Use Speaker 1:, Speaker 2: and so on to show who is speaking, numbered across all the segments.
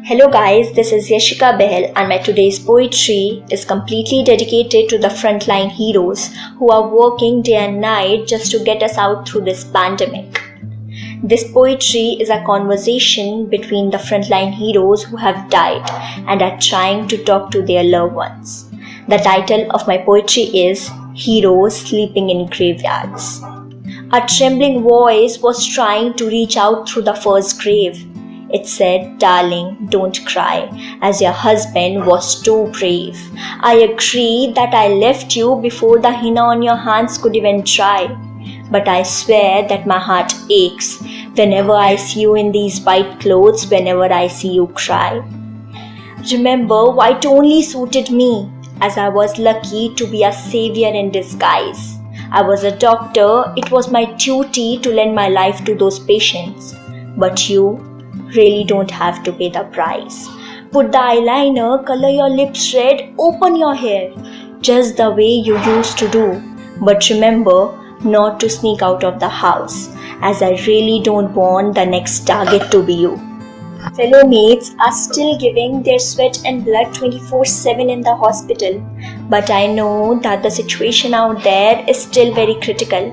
Speaker 1: Hello guys, this is Yashika Behl and my today's poetry is completely dedicated to the frontline heroes who are working day and night just to get us out through this pandemic. This poetry is a conversation between the frontline heroes who have died and are trying to talk to their loved ones. The title of my poetry is Heroes Sleeping in Graveyards. A trembling voice was trying to reach out through the first grave. It said, "Darling, don't cry, as your husband was too brave. I agree that I left you before the henna on your hands could even dry. But I swear that my heart aches whenever I see you in these white clothes, whenever I see you cry. Remember, white only suited me, as I was lucky to be a savior in disguise. I was a doctor, it was my duty to lend my life to those patients. But you really don't have to pay the price. Put the eyeliner, color your lips red, open your hair, just the way you used to do. But remember not to sneak out of the house, as I really don't want the next target to be you." Fellow mates are still giving their sweat and blood 24/7 in the hospital, but I know that the situation out there is still very critical.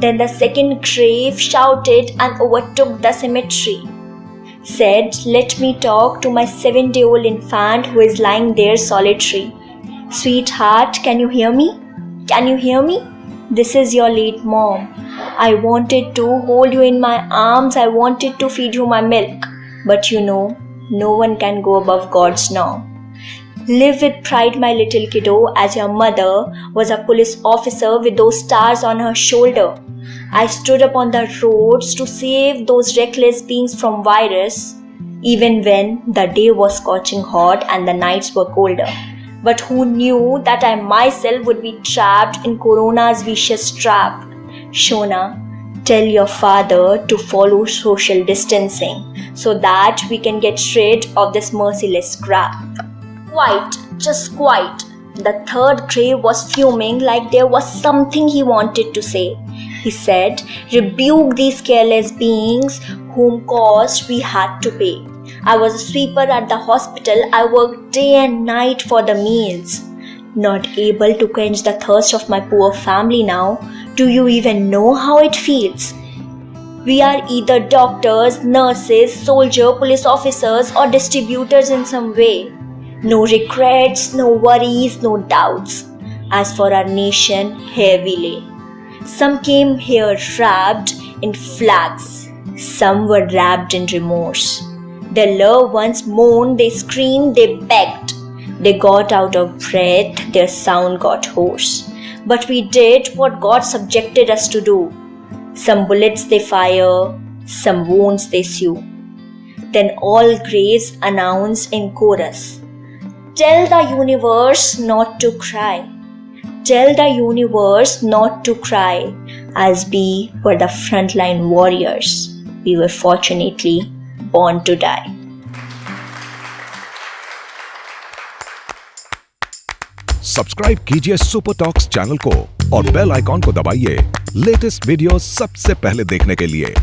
Speaker 1: Then the second grave shouted and overtook the cemetery. Said, "Let me talk to my 7-day-old infant who is lying there solitary. Sweetheart, can you hear me? Can you hear me? This is your late mom. I wanted to hold you in my arms. I wanted to feed you my milk. But you know, no one can go above God's norm. Live with pride, my little kiddo, as your mother was a police officer with those stars on her shoulder. I stood up on the roads to save those reckless beings from virus, even when the day was scorching hot and the nights were colder. But who knew that I myself would be trapped in Corona's vicious trap? Shona, tell your father to follow social distancing so that we can get rid of this merciless crap." Quite, just quite. The third grave was fuming like there was something he wanted to say. He said, "Rebuke these careless beings whom cost we had to pay. I was a sweeper at the hospital. I worked day and night for the meals. Not able to quench the thirst of my poor family now. Do you even know how it feels? We are either doctors, nurses, soldiers, police officers, or distributors in some way. No regrets, no worries, no doubts. As for our nation, here we lay. Some came here wrapped in flags. Some were wrapped in remorse. Their loved ones moaned, they screamed, they begged. They got out of breath, their sound got hoarse. But we did what God subjected us to do. Some bullets they fire, some wounds they sew." Then all graves announced in chorus, "Tell the universe not to cry. Tell the universe not to cry, as we were the frontline warriors. We were fortunately born to die."
Speaker 2: Subscribe कीजिए super talks channel को और bell icon को दबाइए latest video सबसे पहले देखने के लिए।